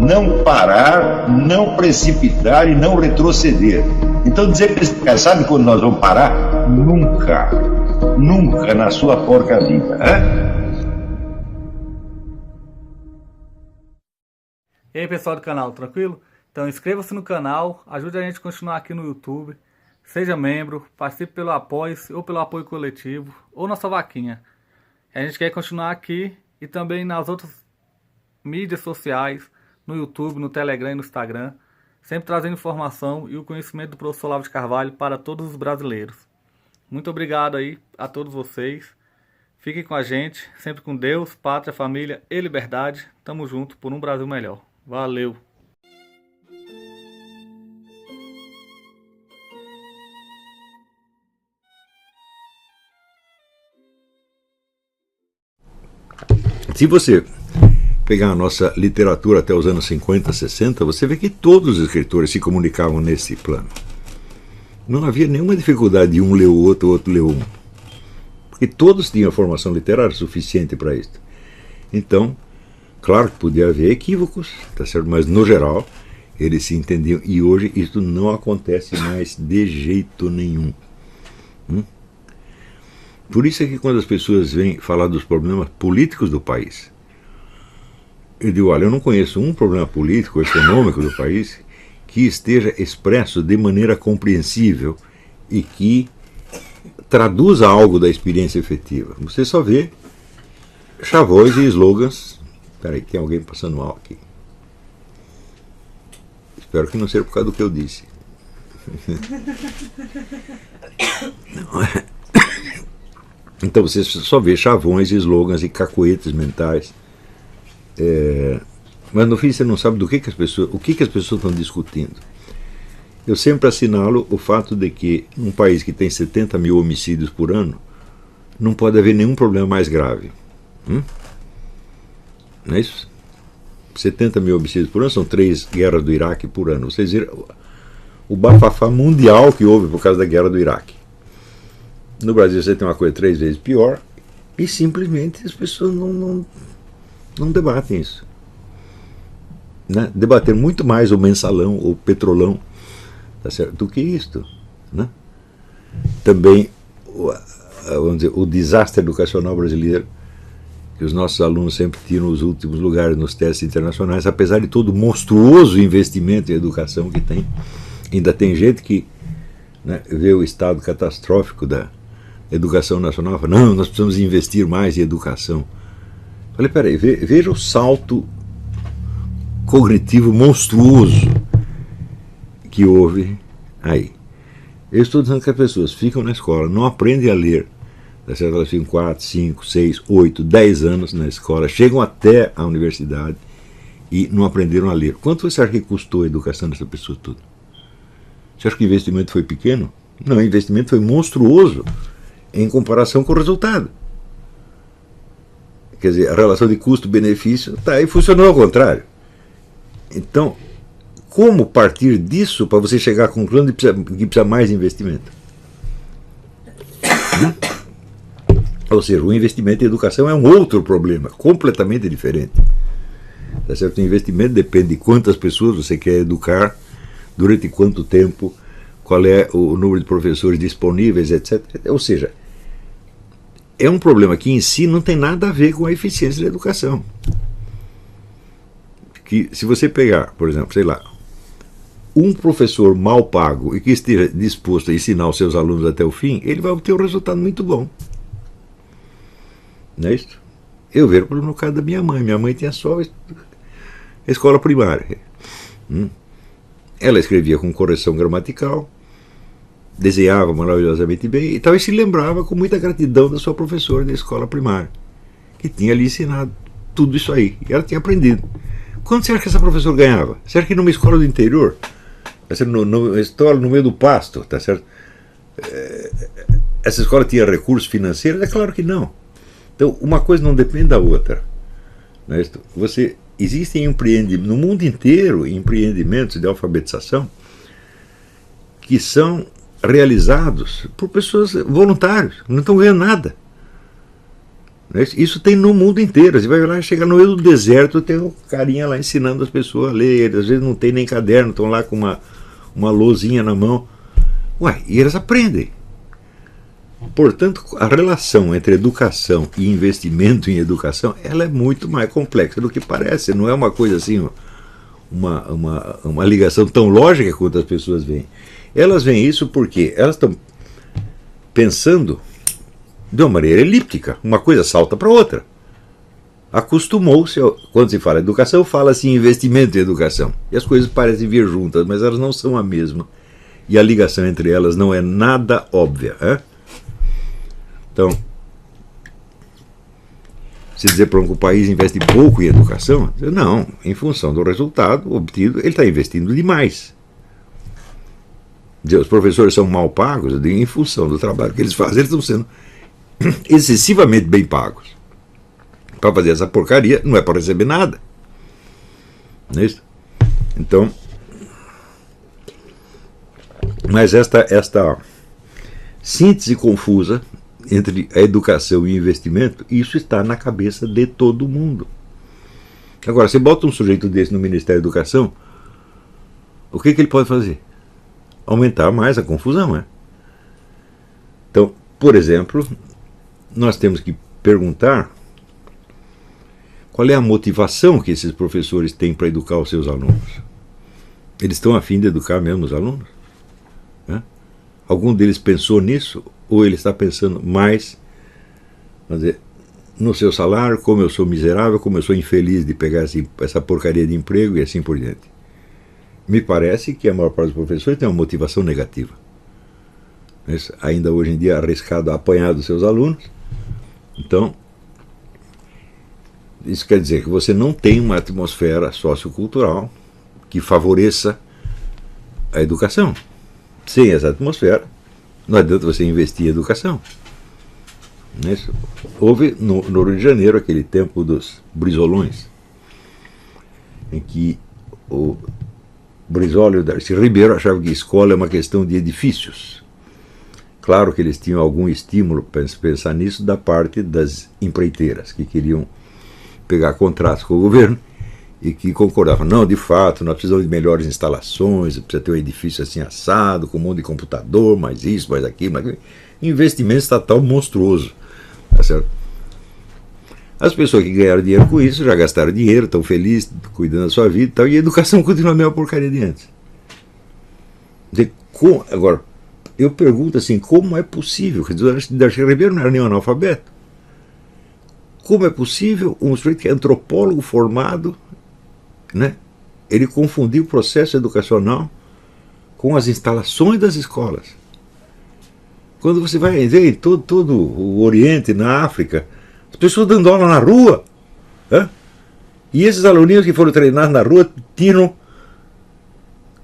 não parar, não precipitar e não retroceder. Então dizer para esse cara, sabe quando nós vamos parar? Nunca. Nunca na sua porca vida. E aí, pessoal do canal, tranquilo? Então inscreva-se no canal, ajude a gente a continuar aqui no YouTube, seja membro, participe pelo apoio ou pelo apoio coletivo ou nossa vaquinha. A gente quer continuar aqui e também nas outras mídias sociais, no YouTube, no Telegram e no Instagram, sempre trazendo informação e o conhecimento do professor Olavo de Carvalho para todos os brasileiros. Muito obrigado aí a todos vocês. Fiquem com a gente, sempre com Deus, pátria, família e liberdade. Tamo junto por um Brasil melhor. Valeu! Se você pegar a nossa literatura até os anos 50, 60, você vê que todos os escritores se comunicavam nesse plano. Não havia nenhuma dificuldade de um ler o outro ler um. Porque todos tinham formação literária suficiente para isso. Então, claro que podia haver equívocos, tá certo? Mas no geral eles se entendiam. E hoje isso não acontece mais de jeito nenhum. Por isso é que quando as pessoas vêm falar dos problemas políticos do país, eu digo, olha, eu não conheço um problema político, econômico do país que esteja expresso de maneira compreensível e que traduza algo da experiência efetiva. Você só vê chavões e slogans. Espera aí, tem alguém passando mal aqui. Espero que não seja por causa do que eu disse. Então você só vê chavões, slogans e cacoetes mentais. Mas no fim você não sabe o que as pessoas estão discutindo. Eu sempre assinalo o fato de que num país que tem 70 mil homicídios por ano, não pode haver nenhum problema mais grave. Não é isso? 70 mil homicídios por ano são 3 guerras do Iraque por ano. Vocês viram o bafafá mundial que houve por causa da guerra do Iraque. No Brasil você tem uma coisa 3 vezes pior e simplesmente as pessoas não debatem isso. Né? Debater muito mais o mensalão, o petrolão, tá certo, do que isto. Né? Também vamos dizer, o desastre educacional brasileiro, que os nossos alunos sempre tiram os últimos lugares nos testes internacionais, apesar de todo o monstruoso investimento em educação que tem. Ainda tem gente que, né, vê o estado catastrófico da educação nacional e fala, não, nós precisamos investir mais em educação. Falei, peraí, veja o salto cognitivo monstruoso que houve aí. Eu estou dizendo que as pessoas ficam na escola, não aprendem a ler, tá certo? Elas ficam 4, 5, 6, 8, 10 anos na escola, chegam até a universidade e não aprenderam a ler. Quanto você acha que custou a educação dessa pessoa toda? Você acha que o investimento foi pequeno? Não, o investimento foi monstruoso em comparação com o resultado. Quer dizer, a relação de custo-benefício está aí, funcionou ao contrário. Então, como partir disso para você chegar à conclusão de que precisa mais investimento? Ou seja, o investimento em educação é um outro problema, completamente diferente. Tá certo? O investimento depende de quantas pessoas você quer educar, durante quanto tempo, qual é o número de professores disponíveis, etc. Ou seja, é um problema que em si não tem nada a ver com a eficiência da educação. Que se você pegar, por exemplo, sei lá, um professor mal pago e que esteja disposto a ensinar os seus alunos até o fim, ele vai obter um resultado muito bom. Não é isso? Eu vejo no caso da minha mãe. Minha mãe tinha só a escola primária. Ela escrevia com correção gramatical, desenhava maravilhosamente bem e talvez se lembrava com muita gratidão da sua professora da escola primária, que tinha lhe ensinado tudo isso aí. E ela tinha aprendido. Quanto você acha que essa professora ganhava? Você acha que numa escola do interior, numa escola no meio do pasto, tá certo? Essa escola tinha recursos financeiros? É claro que não. Então, uma coisa não depende da outra. Não é? Existem no mundo inteiro empreendimentos de alfabetização que são realizados por pessoas voluntárias, não estão ganhando nada. Isso tem no mundo inteiro. Você vai lá, chegar no meio do deserto, tem um carinha lá ensinando as pessoas a ler. Às vezes não tem nem caderno, estão lá com uma lousinha na mão. Ué, e eles aprendem. Portanto, a relação entre educação e investimento em educação, ela é muito mais complexa do que parece. Não é uma coisa assim, uma ligação tão lógica quanto as pessoas veem. Elas veem isso porque elas estão pensando de uma maneira elíptica. Uma coisa salta para outra. Acostumou-se, quando se fala educação, fala-se em investimento em educação. E as coisas parecem vir juntas, mas elas não são a mesma. E a ligação entre elas não é nada óbvia. Então, se dizer para que o país investe pouco em educação, não, em função do resultado obtido, ele está investindo demais. Os professores são mal pagos, em função do trabalho que eles fazem, eles estão sendo excessivamente bem pagos. Para fazer essa porcaria, não é para receber nada. Não é isso? Então, mas esta síntese confusa entre a educação e o investimento, isso está na cabeça de todo mundo. Agora, você bota um sujeito desse no Ministério da Educação, o que ele pode fazer? Aumentar mais a confusão, né? Então, por exemplo, nós temos que perguntar qual é a motivação que esses professores têm para educar os seus alunos. Eles estão a fim de educar mesmo os alunos? Algum deles pensou nisso? Ou ele está pensando mais, vamos dizer, no seu salário, como eu sou miserável, como eu sou infeliz de pegar essa porcaria de emprego e assim por diante? Me parece que a maior parte dos professores tem uma motivação negativa. Mas ainda hoje em dia é arriscado a apanhar dos seus alunos. Então, isso quer dizer que você não tem uma atmosfera sociocultural que favoreça a educação. Sem essa atmosfera, não adianta você investir em educação. Houve no Rio de Janeiro aquele tempo dos brizolões, em que o Brizola e o Darcy Ribeiro achavam que escola é uma questão de edifícios. Claro que eles tinham algum estímulo para pensar nisso da parte das empreiteiras, que queriam pegar contratos com o governo e que concordavam, não, de fato, nós precisamos de melhores instalações, precisa ter um edifício assim assado, com um monte de computador, mais isso, mais aquilo, mais aquilo. Investimento estatal monstruoso. Tá certo? As pessoas que ganharam dinheiro com isso já gastaram dinheiro, estão felizes, cuidando da sua vida e tal, e a educação continua a mesma porcaria de antes. Agora, eu pergunto assim, como é possível? Quer dizer, o Darcy Ribeiro não era nenhum analfabeto. Como é possível um sujeito que é antropólogo formado, né, ele confundiu o processo educacional com as instalações das escolas? Quando você vai ver em todo o Oriente, na África, as pessoas dando aula na rua, e esses aluninhos que foram treinados na rua tiram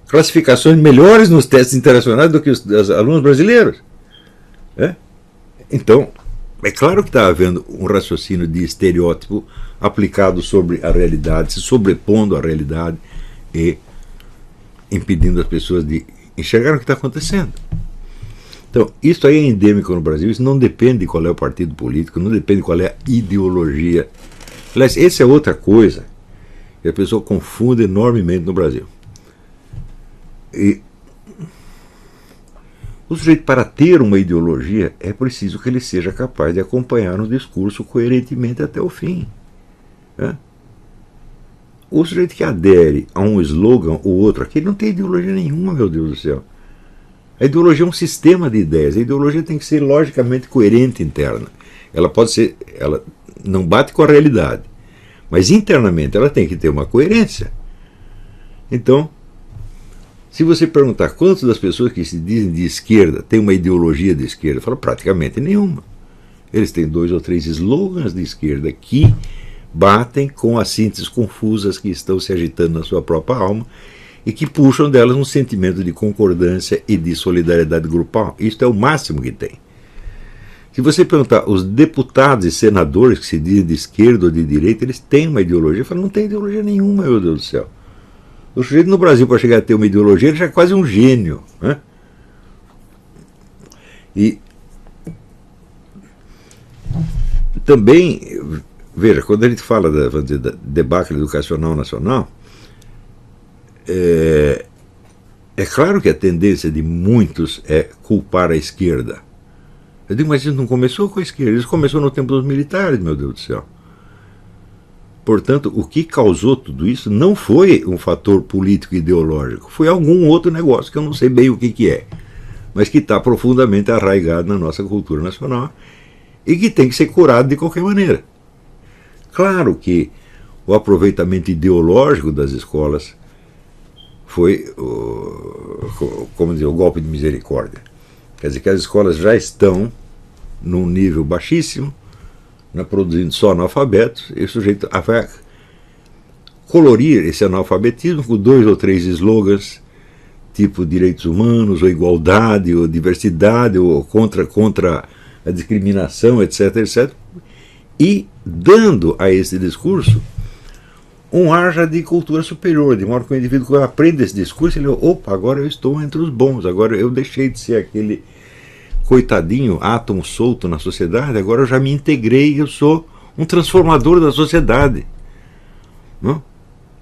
classificações melhores nos testes internacionais do que os alunos brasileiros. Então, é claro que está havendo um raciocínio de estereótipo aplicado sobre a realidade, se sobrepondo à realidade e impedindo as pessoas de enxergar o que está acontecendo. Então, isso aí é endêmico no Brasil, isso não depende de qual é o partido político, não depende de qual é a ideologia. Aliás, essa é outra coisa que a pessoa confunde enormemente no Brasil. E o sujeito, para ter uma ideologia, é preciso que ele seja capaz de acompanhar um discurso coerentemente até o fim. O sujeito que adere a um slogan ou outro aqui, ele não tem ideologia nenhuma, meu Deus do céu. A ideologia é um sistema de ideias. A ideologia tem que ser logicamente coerente interna. Ela pode ser, ela não bate com a realidade, mas internamente ela tem que ter uma coerência. Então, se você perguntar quantas das pessoas que se dizem de esquerda têm uma ideologia de esquerda, fala praticamente nenhuma. Eles têm 2 ou 3 slogans de esquerda que batem com as sínteses confusas que estão se agitando na sua própria alma e que puxam delas um sentimento de concordância e de solidariedade grupal. Isto é o máximo que tem. Se você perguntar os deputados e senadores que se dizem de esquerda ou de direita, eles têm uma ideologia. Fala, não tem ideologia nenhuma, meu Deus do céu. O sujeito no Brasil, para chegar a ter uma ideologia, ele já é quase um gênio. E também, veja, quando a gente fala da debacle educacional nacional, é claro que a tendência de muitos é culpar a esquerda. Eu digo, mas isso não começou com a esquerda, isso começou no tempo dos militares, meu Deus do céu. Portanto, o que causou tudo isso não foi um fator político e ideológico, foi algum outro negócio que eu não sei bem o que é, mas que está profundamente arraigado na nossa cultura nacional e que tem que ser curado de qualquer maneira. Claro que o aproveitamento ideológico das escolas foi, como dizer, o golpe de misericórdia. Quer dizer que as escolas já estão num nível baixíssimo, produzindo só analfabetos, e o sujeito vai colorir esse analfabetismo com 2 ou 3 slogans, tipo direitos humanos, ou igualdade, ou diversidade, ou contra a discriminação, etc., etc., e dando a esse discurso um ar já de cultura superior, de modo que o indivíduo aprende esse discurso, ele, opa, agora eu estou entre os bons, agora eu deixei de ser aquele coitadinho, átomo solto na sociedade, agora eu já me integrei, eu sou um transformador da sociedade. Não?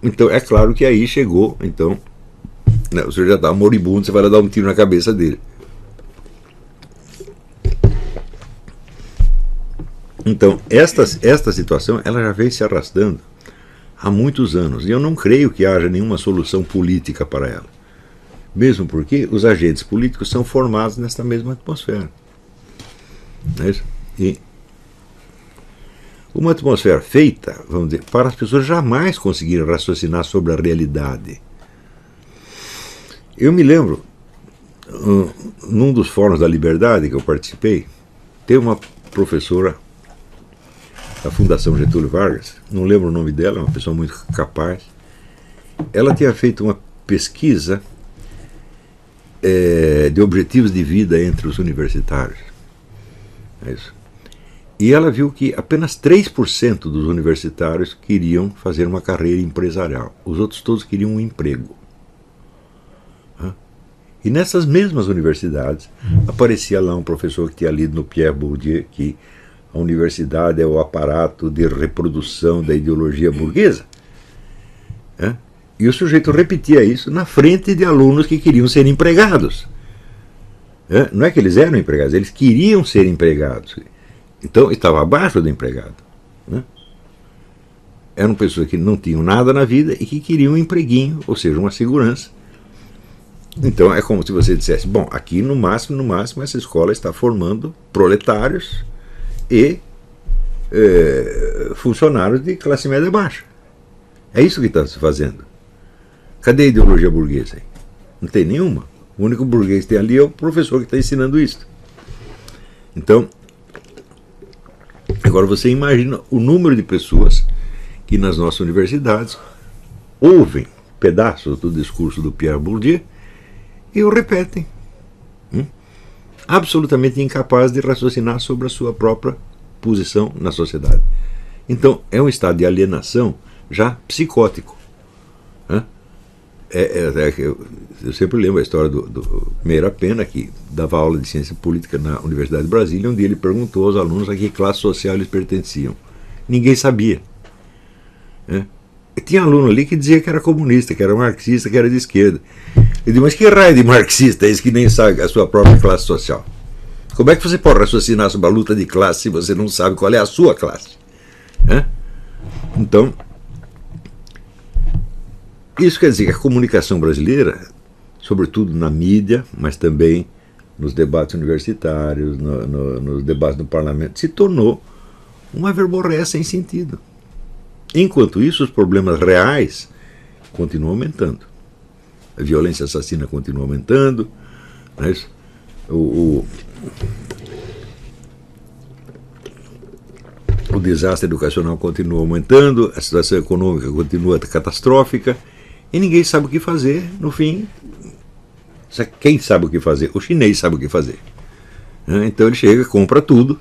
Então é claro que aí chegou, então, o senhor já está moribundo, você vai lá dar um tiro na cabeça dele. Então, esta situação ela já vem se arrastando há muitos anos, e eu não creio que haja nenhuma solução política para ela. Mesmo porque os agentes políticos são formados nesta mesma atmosfera. Não é isso? E uma atmosfera feita, vamos dizer, para as pessoas jamais conseguirem raciocinar sobre a realidade. Eu me lembro, num dos fóruns da Liberdade que eu participei, tem uma professora da Fundação Getúlio Vargas, não lembro o nome dela, é uma pessoa muito capaz. Ela tinha feito uma pesquisa de objetivos de vida entre os universitários. É isso. E ela viu que apenas 3% dos universitários queriam fazer uma carreira empresarial. Os outros todos queriam um emprego. E nessas mesmas universidades aparecia lá um professor que tinha lido no Pierre Bourdieu que a universidade é o aparato de reprodução da ideologia burguesa. E o sujeito repetia isso na frente de alunos que queriam ser empregados. Não é que eles eram empregados, eles queriam ser empregados. Então estava abaixo do empregado. Eram pessoas que não tinham nada na vida e que queriam um empreguinho, ou seja, uma segurança. Então é como se você dissesse, bom, aqui no máximo essa escola está formando proletários e funcionários de classe média baixa. É isso que está se fazendo. Cadê a ideologia burguesa aí? Não tem nenhuma. O único burguês que tem ali é o professor que está ensinando isso. Então, agora você imagina o número de pessoas que nas nossas universidades ouvem pedaços do discurso do Pierre Bourdieu e o repetem. Absolutamente incapaz de raciocinar sobre a sua própria posição na sociedade. Então, é um estado de alienação já psicótico. Eu sempre lembro a história do Meira Pena, que dava aula de ciência política na Universidade de Brasília, onde ele perguntou aos alunos a que classe social eles pertenciam. Ninguém sabia. E tinha aluno ali que dizia que era comunista, que era marxista, que era de esquerda. Eu disse, mas que raio de marxista é esse que nem sabe a sua própria classe social? Como é que você pode raciocinar sobre a luta de classe se você não sabe qual é a sua classe? Então, isso quer dizer que a comunicação brasileira, sobretudo na mídia, mas também nos debates universitários, nos debates do parlamento, se tornou uma verborréia sem sentido. Enquanto isso, os problemas reais continuam aumentando. A violência assassina continua aumentando, o desastre educacional continua aumentando, a situação econômica continua catastrófica, e ninguém sabe o que fazer. No fim, quem sabe o que fazer? O chinês sabe o que fazer. Então ele chega, compra tudo,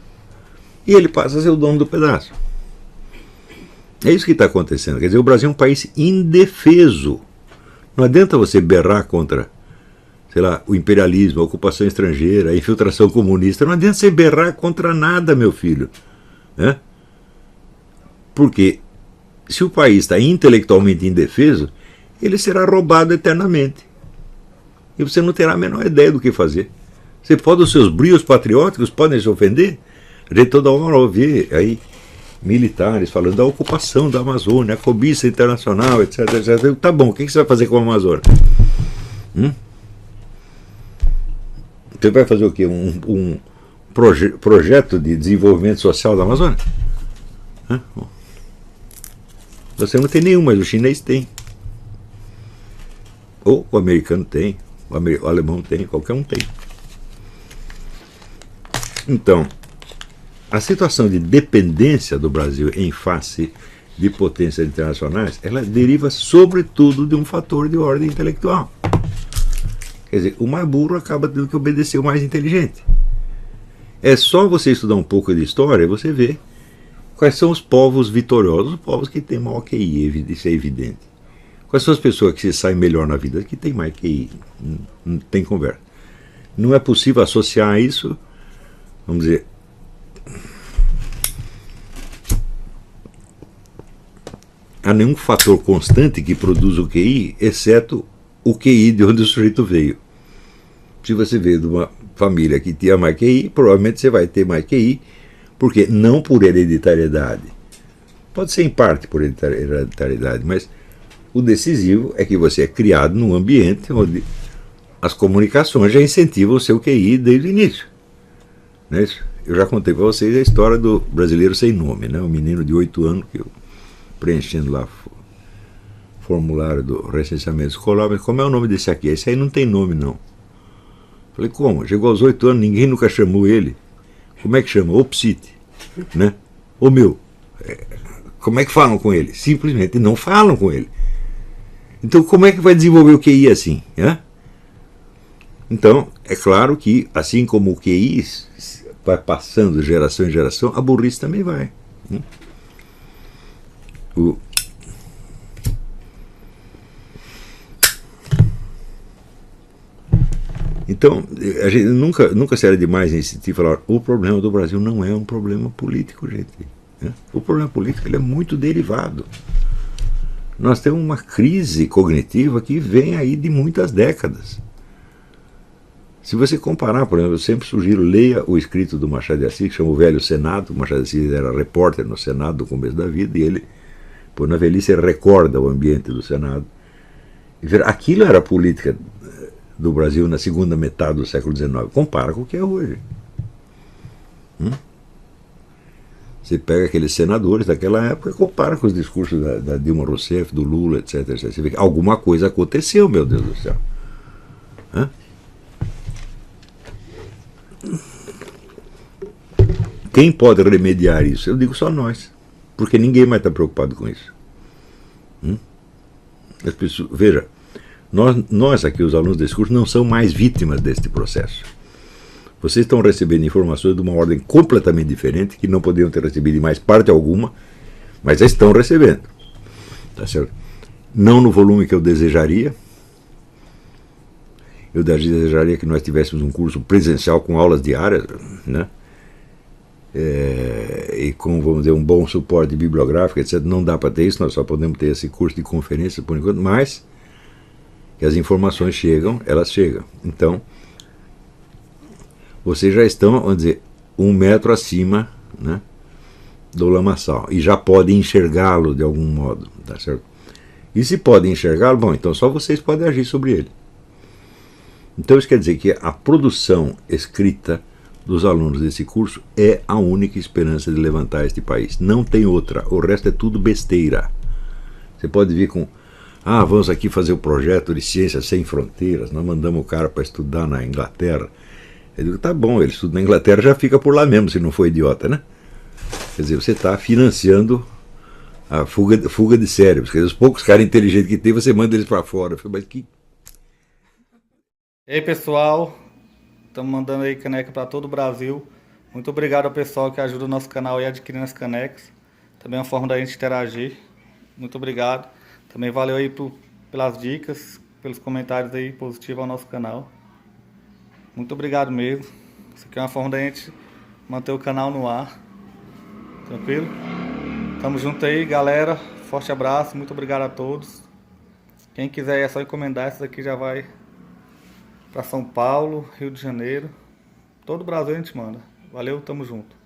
e ele passa a ser o dono do pedaço. É isso que está acontecendo. Quer dizer, o Brasil é um país indefeso. Não adianta você berrar contra, sei lá, o imperialismo, a ocupação estrangeira, a infiltração comunista. Não adianta você berrar contra nada, meu filho. Porque se o país está intelectualmente indefeso, ele será roubado eternamente. E você não terá a menor ideia do que fazer. Você pode, os seus brios patrióticos podem se ofender. A gente toda hora ouve aí militares falando da ocupação da Amazônia, a cobiça internacional, etc, etc. Tá bom, o que você vai fazer com a Amazônia? Você vai fazer o quê? Um projeto de desenvolvimento social da Amazônia? Você não tem nenhum, mas o chinês tem. Ou o americano tem, o alemão tem, qualquer um tem. Então, a situação de dependência do Brasil em face de potências internacionais, ela deriva sobretudo de um fator de ordem intelectual. Quer dizer, o mais burro acaba tendo que obedecer o mais inteligente. É só você estudar um pouco de história e você vê quais são os povos vitoriosos, os povos que têm maior QI, isso é evidente. Quais são as pessoas que se saem melhor na vida, que têm mais QI, não tem conversa. Não é possível associar isso, vamos dizer, a nenhum fator constante que produz o QI, exceto o QI de onde o sujeito veio. Se você veio de uma família que tinha mais QI, provavelmente você vai ter mais QI, porque não por hereditariedade. Pode ser em parte por hereditariedade, mas o decisivo é que você é criado num ambiente onde as comunicações já incentivam o seu QI desde o início. Não é isso? Eu já contei para vocês a história do brasileiro sem nome, né? Um menino de 8 anos que eu preenchendo lá formulário do recenseamento escolar, mas como é o nome desse aqui? Esse aí não tem nome, não. Falei, como? Chegou aos 8 anos, ninguém nunca chamou ele. Como é que chama? Opsite, né? Ô meu, como é que falam com ele? Simplesmente não falam com ele. Então como é que vai desenvolver o QI assim? Né? Então, é claro que, assim como o QI vai passando de geração em geração, a burrice também vai. Então, a gente nunca será demais insistir e falar o problema do Brasil não é um problema político, gente. Né? O problema político ele é muito derivado. Nós temos uma crise cognitiva que vem aí de muitas décadas. Se você comparar, por exemplo, eu sempre sugiro, leia o escrito do Machado de Assis, que chama O Velho Senado. O Machado de Assis era repórter no Senado no começo da vida, e ele, na velhice, ele recorda o ambiente do Senado. Aquilo era a política do Brasil na segunda metade do século XIX. Compara com o que é hoje. Você pega aqueles senadores daquela época e compara com os discursos da Dilma Rousseff, do Lula, etc, etc. Você vê que alguma coisa aconteceu, meu Deus do céu. Quem pode remediar isso? Eu digo só nós, porque ninguém mais está preocupado com isso. As pessoas, veja, nós aqui, os alunos desse curso, não são mais vítimas deste processo. Vocês estão recebendo informações de uma ordem completamente diferente, que não poderiam ter recebido em mais parte alguma, mas já estão recebendo. Tá certo? Não no volume que eu desejaria. Eu desejaria que nós tivéssemos um curso presencial com aulas diárias, né? E com, vamos dizer, um bom suporte bibliográfico, etc. Não dá para ter isso, nós só podemos ter esse curso de conferência por enquanto, mas que as informações chegam, elas chegam. Então, vocês já estão, vamos dizer, 1 metro acima, né, do lamaçal, e já podem enxergá-lo de algum modo, tá certo? E se podem enxergá-lo, bom, então só vocês podem agir sobre ele. Então isso quer dizer que a produção escrita dos alunos desse curso é a única esperança de levantar este país. Não tem outra. O resto é tudo besteira. Você pode vir com vamos aqui fazer o projeto de Ciências Sem Fronteiras, nós mandamos o cara para estudar na Inglaterra. Eu digo, tá bom, ele estuda na Inglaterra, já fica por lá mesmo, se não for idiota, né? Quer dizer, você está financiando a fuga de cérebros. Quer dizer, os poucos caras inteligentes que tem, você manda eles para fora. Mas que... E aí, pessoal, estamos mandando aí caneca para todo o Brasil. Muito obrigado ao pessoal que ajuda o nosso canal aí adquirindo as canecas. Também é uma forma da gente interagir. Muito obrigado. Também valeu aí pelas dicas, pelos comentários aí positivos ao nosso canal. Muito obrigado mesmo. Isso aqui é uma forma da gente manter o canal no ar. Tranquilo? Tamo junto aí, galera. Forte abraço, muito obrigado a todos. Quem quiser é só encomendar, essa daqui já vai para São Paulo, Rio de Janeiro. Todo o Brasil a gente manda. Valeu, tamo junto.